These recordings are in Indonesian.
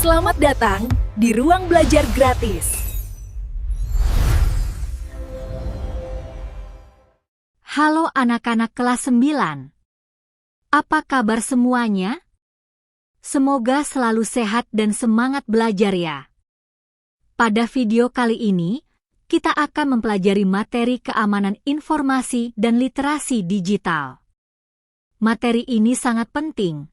Selamat datang di Ruang Belajar Gratis. Halo anak-anak kelas 9. Apa kabar semuanya? Semoga selalu sehat dan semangat belajar ya. Pada video kali ini, kita akan mempelajari materi keamanan informasi dan literasi digital. Materi ini sangat penting,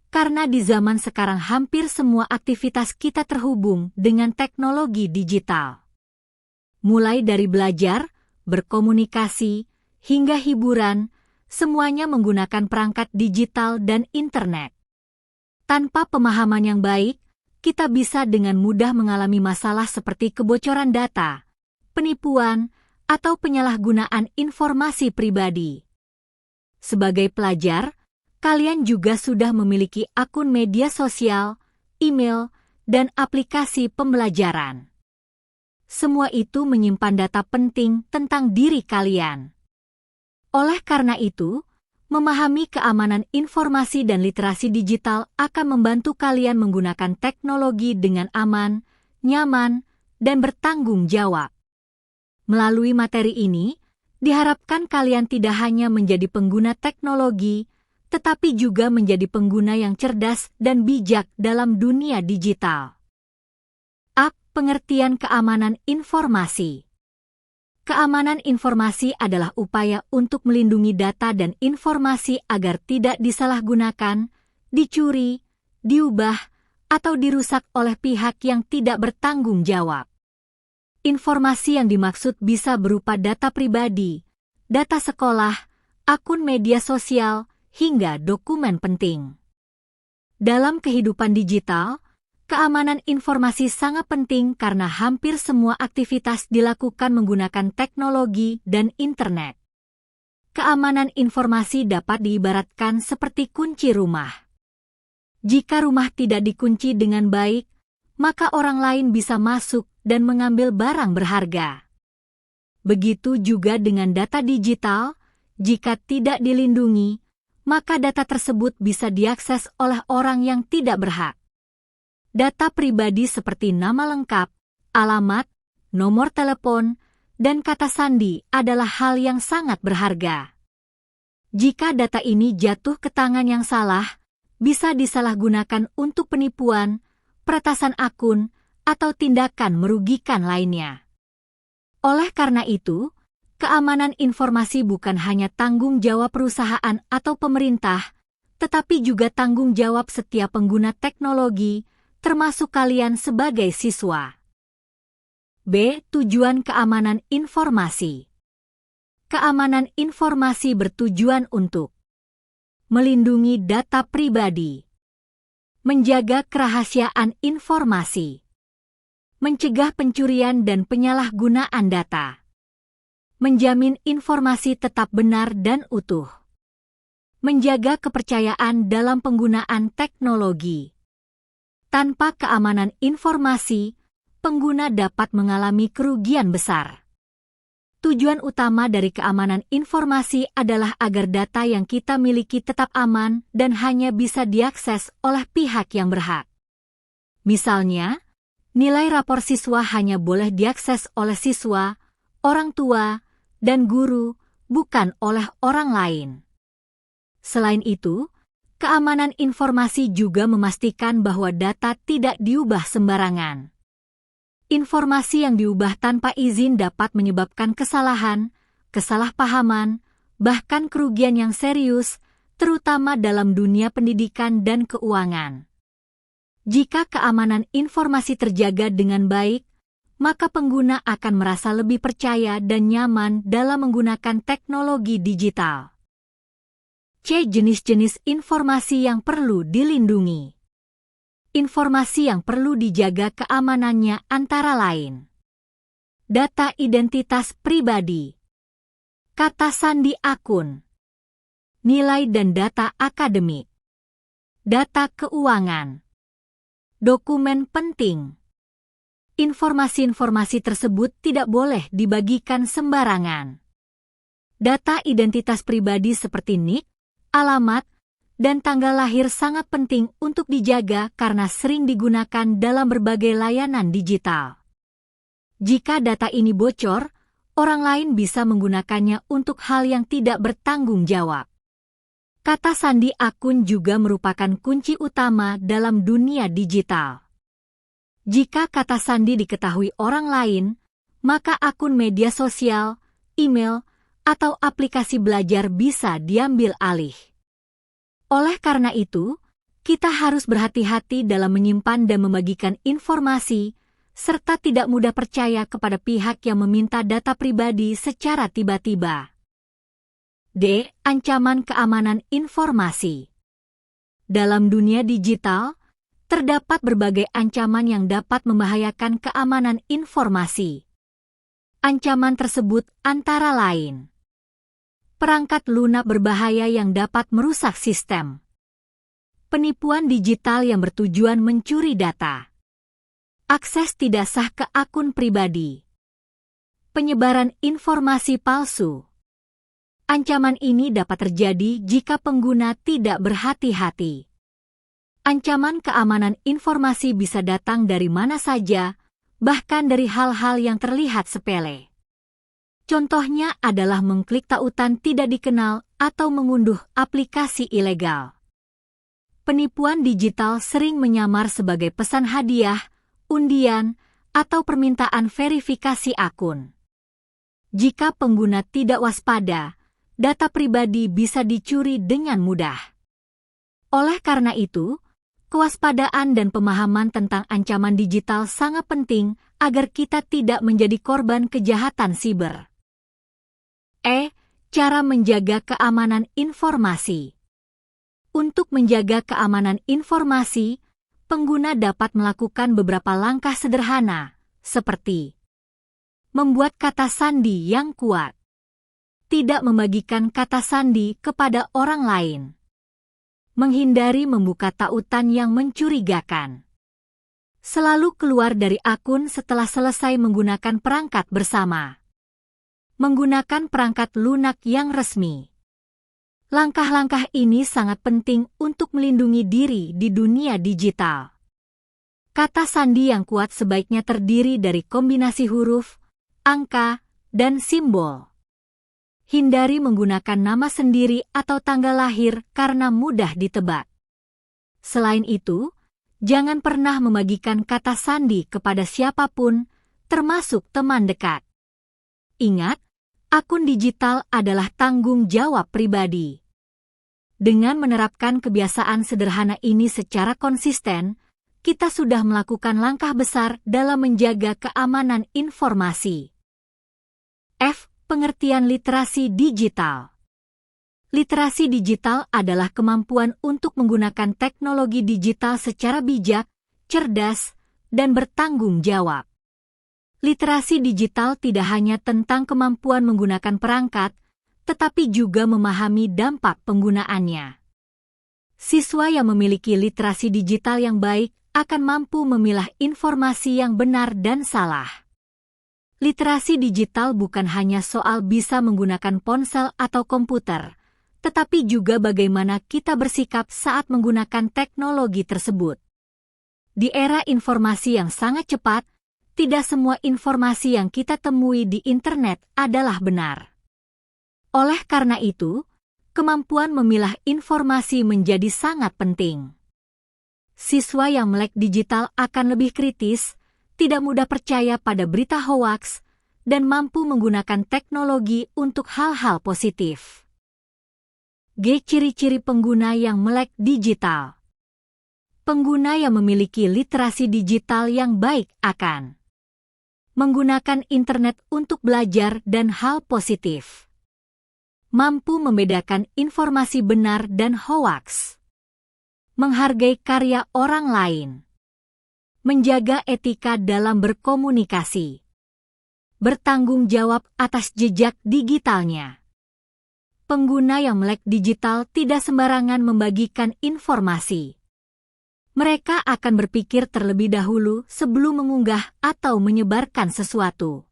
karena di zaman sekarang hampir semua aktivitas kita terhubung dengan teknologi digital. Mulai dari belajar, berkomunikasi, hingga hiburan, semuanya menggunakan perangkat digital dan internet. Tanpa pemahaman yang baik, kita bisa dengan mudah mengalami masalah seperti kebocoran data, penipuan, atau penyalahgunaan informasi pribadi. Sebagai pelajar, kalian juga sudah memiliki akun media sosial, email, dan aplikasi pembelajaran. Semua itu menyimpan data penting tentang diri kalian. Oleh karena itu, memahami keamanan informasi dan literasi digital akan membantu kalian menggunakan teknologi dengan aman, nyaman, dan bertanggung jawab. Melalui materi ini, diharapkan kalian tidak hanya menjadi pengguna teknologi, tetapi juga menjadi pengguna yang cerdas dan bijak dalam dunia digital. Pengertian keamanan informasi. Keamanan informasi adalah upaya untuk melindungi data dan informasi agar tidak disalahgunakan, dicuri, diubah, atau dirusak oleh pihak yang tidak bertanggung jawab. Informasi yang dimaksud bisa berupa data pribadi, data sekolah, akun media sosial, hingga dokumen penting. Dalam kehidupan digital, keamanan informasi sangat penting karena hampir semua aktivitas dilakukan menggunakan teknologi dan internet. Keamanan informasi dapat diibaratkan seperti kunci rumah. Jika rumah tidak dikunci dengan baik, maka orang lain bisa masuk dan mengambil barang berharga. Begitu juga dengan data digital, jika tidak dilindungi, maka data tersebut bisa diakses oleh orang yang tidak berhak. Data pribadi seperti nama lengkap, alamat, nomor telepon, dan kata sandi adalah hal yang sangat berharga. Jika data ini jatuh ke tangan yang salah, bisa disalahgunakan untuk penipuan, peretasan akun, atau tindakan merugikan lainnya. Oleh karena itu, keamanan informasi bukan hanya tanggung jawab perusahaan atau pemerintah, tetapi juga tanggung jawab setiap pengguna teknologi, termasuk kalian sebagai siswa. B. Tujuan keamanan informasi. Keamanan informasi bertujuan untuk melindungi data pribadi, menjaga kerahasiaan informasi, mencegah pencurian dan penyalahgunaan data, menjamin informasi tetap benar dan utuh, menjaga kepercayaan dalam penggunaan teknologi. Tanpa keamanan informasi, pengguna dapat mengalami kerugian besar. Tujuan utama dari keamanan informasi adalah agar data yang kita miliki tetap aman dan hanya bisa diakses oleh pihak yang berhak. Misalnya, nilai rapor siswa hanya boleh diakses oleh siswa, orang tua, dan guru, bukan oleh orang lain. Selain itu, keamanan informasi juga memastikan bahwa data tidak diubah sembarangan. Informasi yang diubah tanpa izin dapat menyebabkan kesalahan, kesalahpahaman, bahkan kerugian yang serius, terutama dalam dunia pendidikan dan keuangan. Jika keamanan informasi terjaga dengan baik, maka pengguna akan merasa lebih percaya dan nyaman dalam menggunakan teknologi digital. C. Jenis-jenis informasi yang perlu dilindungi. Informasi yang perlu dijaga keamanannya antara lain: data identitas pribadi, kata sandi akun, nilai dan data akademik, data keuangan, dokumen penting. Informasi-informasi tersebut tidak boleh dibagikan sembarangan. Data identitas pribadi seperti NIK, alamat, dan tanggal lahir sangat penting untuk dijaga karena sering digunakan dalam berbagai layanan digital. Jika data ini bocor, orang lain bisa menggunakannya untuk hal yang tidak bertanggung jawab. Kata sandi akun juga merupakan kunci utama dalam dunia digital. Jika kata sandi diketahui orang lain, maka akun media sosial, email, atau aplikasi belajar bisa diambil alih. Oleh karena itu, kita harus berhati-hati dalam menyimpan dan membagikan informasi, serta tidak mudah percaya kepada pihak yang meminta data pribadi secara tiba-tiba. D. Ancaman keamanan informasi. Dalam dunia digital, terdapat berbagai ancaman yang dapat membahayakan keamanan informasi. Ancaman tersebut antara lain: perangkat lunak berbahaya yang dapat merusak sistem, penipuan digital yang bertujuan mencuri data, akses tidak sah ke akun pribadi, penyebaran informasi palsu. Ancaman ini dapat terjadi jika pengguna tidak berhati-hati. Ancaman keamanan informasi bisa datang dari mana saja, bahkan dari hal-hal yang terlihat sepele. Contohnya adalah mengklik tautan tidak dikenal atau mengunduh aplikasi ilegal. Penipuan digital sering menyamar sebagai pesan hadiah, undian, atau permintaan verifikasi akun. Jika pengguna tidak waspada, data pribadi bisa dicuri dengan mudah. Oleh karena itu, kewaspadaan dan pemahaman tentang ancaman digital sangat penting agar kita tidak menjadi korban kejahatan siber. Cara menjaga keamanan informasi. Untuk menjaga keamanan informasi, pengguna dapat melakukan beberapa langkah sederhana, seperti membuat kata sandi yang kuat, tidak membagikan kata sandi kepada orang lain, menghindari membuka tautan yang mencurigakan, selalu keluar dari akun setelah selesai menggunakan perangkat bersama, menggunakan perangkat lunak yang resmi. Langkah-langkah ini sangat penting untuk melindungi diri di dunia digital. Kata sandi yang kuat sebaiknya terdiri dari kombinasi huruf, angka, dan simbol. Hindari menggunakan nama sendiri atau tanggal lahir karena mudah ditebak. Selain itu, jangan pernah membagikan kata sandi kepada siapapun, termasuk teman dekat. Ingat, akun digital adalah tanggung jawab pribadi. Dengan menerapkan kebiasaan sederhana ini secara konsisten, kita sudah melakukan langkah besar dalam menjaga keamanan informasi. Pengertian literasi digital. Literasi digital adalah kemampuan untuk menggunakan teknologi digital secara bijak, cerdas, dan bertanggung jawab. Literasi digital tidak hanya tentang kemampuan menggunakan perangkat, tetapi juga memahami dampak penggunaannya. Siswa yang memiliki literasi digital yang baik akan mampu memilah informasi yang benar dan salah. Literasi digital bukan hanya soal bisa menggunakan ponsel atau komputer, tetapi juga bagaimana kita bersikap saat menggunakan teknologi tersebut. Di era informasi yang sangat cepat, tidak semua informasi yang kita temui di internet adalah benar. Oleh karena itu, kemampuan memilah informasi menjadi sangat penting. Siswa yang melek digital akan lebih kritis, tidak mudah percaya pada berita hoaks, dan mampu menggunakan teknologi untuk hal-hal positif. Ciri-ciri pengguna yang melek digital. Pengguna yang memiliki literasi digital yang baik akan menggunakan internet untuk belajar dan hal positif. Mampu membedakan informasi benar dan hoaks. Menghargai karya orang lain. Menjaga etika dalam berkomunikasi. Bertanggung jawab atas jejak digitalnya. Pengguna yang melek digital tidak sembarangan membagikan informasi. Mereka akan berpikir terlebih dahulu sebelum mengunggah atau menyebarkan sesuatu.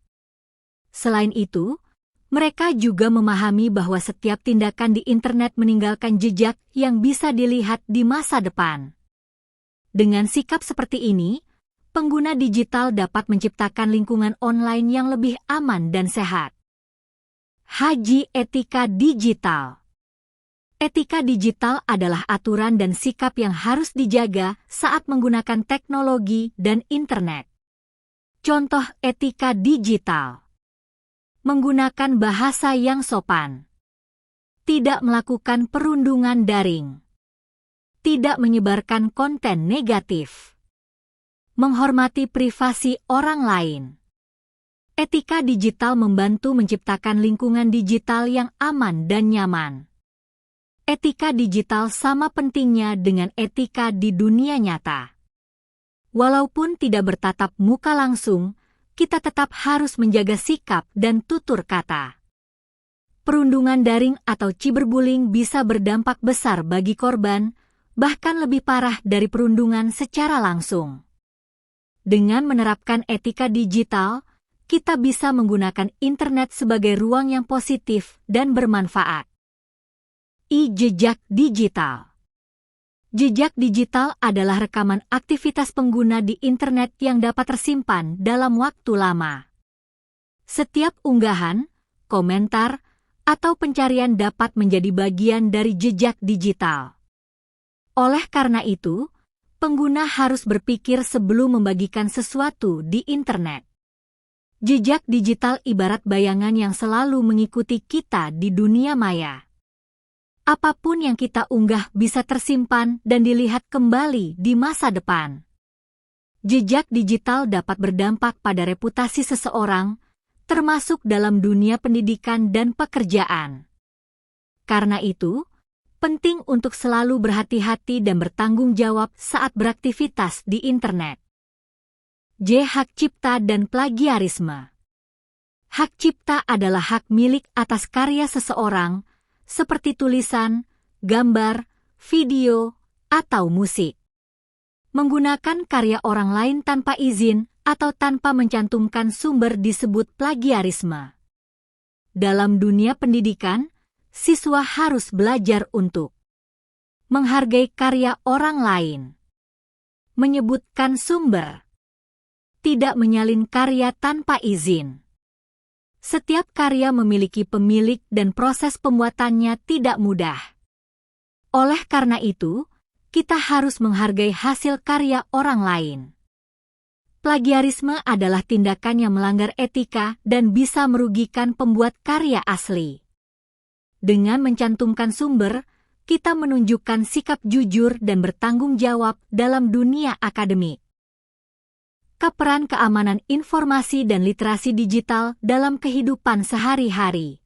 Selain itu, Mereka juga memahami bahwa setiap tindakan di internet meninggalkan jejak yang bisa dilihat di masa depan. Dengan sikap seperti ini, pengguna digital dapat menciptakan lingkungan online yang lebih aman dan sehat. Haji etika digital. Etika digital adalah aturan dan sikap yang harus dijaga saat menggunakan teknologi dan internet. Contoh etika digital: menggunakan bahasa yang sopan, tidak melakukan perundungan daring, tidak menyebarkan konten negatif, menghormati privasi orang lain. Etika digital membantu menciptakan lingkungan digital yang aman dan nyaman. Etika digital sama pentingnya dengan etika di dunia nyata. Walaupun tidak bertatap muka langsung, kita tetap harus menjaga sikap dan tutur kata. Perundungan daring atau cyberbullying bisa berdampak besar bagi korban, bahkan lebih parah dari perundungan secara langsung. Dengan menerapkan etika digital, kita bisa menggunakan internet sebagai ruang yang positif dan bermanfaat. Jejak digital. Jejak digital adalah rekaman aktivitas pengguna di internet yang dapat tersimpan dalam waktu lama. Setiap unggahan, komentar, atau pencarian dapat menjadi bagian dari jejak digital. Oleh karena itu, pengguna harus berpikir sebelum membagikan sesuatu di internet. Jejak digital ibarat bayangan yang selalu mengikuti kita di dunia maya. Apapun yang kita unggah bisa tersimpan dan dilihat kembali di masa depan. Jejak digital dapat berdampak pada reputasi seseorang, termasuk dalam dunia pendidikan dan pekerjaan. Karena itu, penting untuk selalu berhati-hati dan bertanggung jawab saat beraktivitas di internet. Hak cipta dan plagiarisme. Hak cipta adalah hak milik atas karya seseorang, seperti tulisan, gambar, video, atau musik. Menggunakan karya orang lain tanpa izin atau tanpa mencantumkan sumber disebut plagiarisme. Dalam dunia pendidikan, siswa harus belajar untuk menghargai karya orang lain, menyebutkan sumber, tidak menyalin karya tanpa izin. Setiap karya memiliki pemilik dan proses pembuatannya tidak mudah. Oleh karena itu, kita harus menghargai hasil karya orang lain. Plagiarisme adalah tindakan yang melanggar etika dan bisa merugikan pembuat karya asli. Dengan mencantumkan sumber, kita menunjukkan sikap jujur dan bertanggung jawab dalam dunia akademik. Peran keamanan informasi dan literasi digital dalam kehidupan sehari-hari.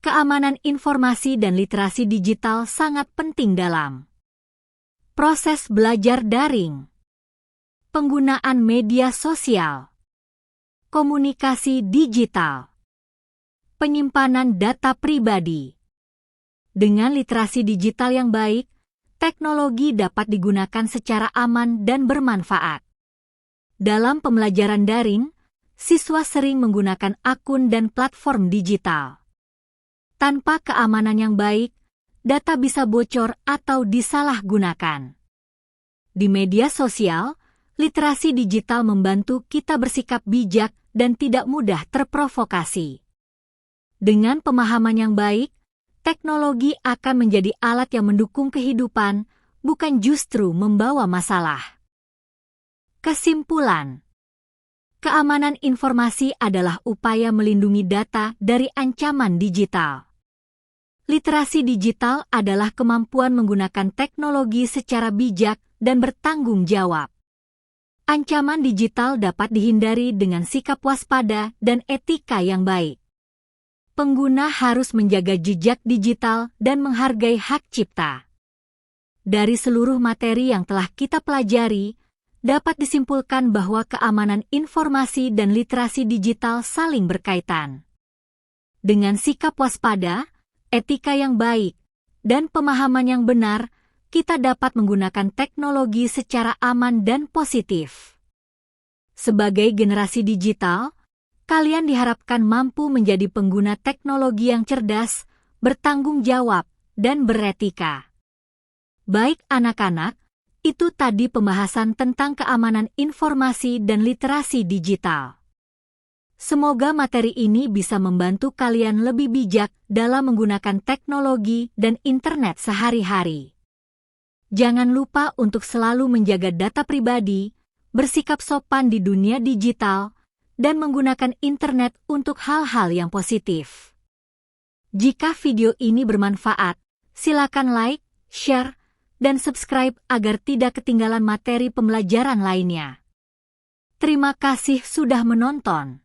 Keamanan informasi dan literasi digital sangat penting dalam proses belajar daring, penggunaan media sosial, komunikasi digital, penyimpanan data pribadi. Dengan literasi digital yang baik, teknologi dapat digunakan secara aman dan bermanfaat. Dalam pembelajaran daring, siswa sering menggunakan akun dan platform digital. Tanpa keamanan yang baik, data bisa bocor atau disalahgunakan. Di media sosial, literasi digital membantu kita bersikap bijak dan tidak mudah terprovokasi. Dengan pemahaman yang baik, teknologi akan menjadi alat yang mendukung kehidupan, bukan justru membawa masalah. Kesimpulan: keamanan informasi adalah upaya melindungi data dari ancaman digital. Literasi digital adalah kemampuan menggunakan teknologi secara bijak dan bertanggung jawab. Ancaman digital dapat dihindari dengan sikap waspada dan etika yang baik. Pengguna harus menjaga jejak digital dan menghargai hak cipta. Dari seluruh materi yang telah kita pelajari, dapat disimpulkan bahwa keamanan informasi dan literasi digital saling berkaitan. Dengan sikap waspada, etika yang baik, dan pemahaman yang benar, kita dapat menggunakan teknologi secara aman dan positif. Sebagai generasi digital, Kalian diharapkan mampu menjadi pengguna teknologi yang cerdas, bertanggung jawab, dan beretika. Baik anak-anak, itu tadi pembahasan tentang keamanan informasi dan literasi digital. Semoga materi ini bisa membantu kalian lebih bijak dalam menggunakan teknologi dan internet sehari-hari. Jangan lupa untuk selalu menjaga data pribadi, bersikap sopan di dunia digital, dan menggunakan internet untuk hal-hal yang positif. Jika video ini bermanfaat, silakan like, share, dan subscribe agar tidak ketinggalan materi pembelajaran lainnya. Terima kasih sudah menonton.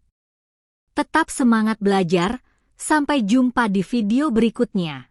Tetap semangat belajar, sampai jumpa di video berikutnya.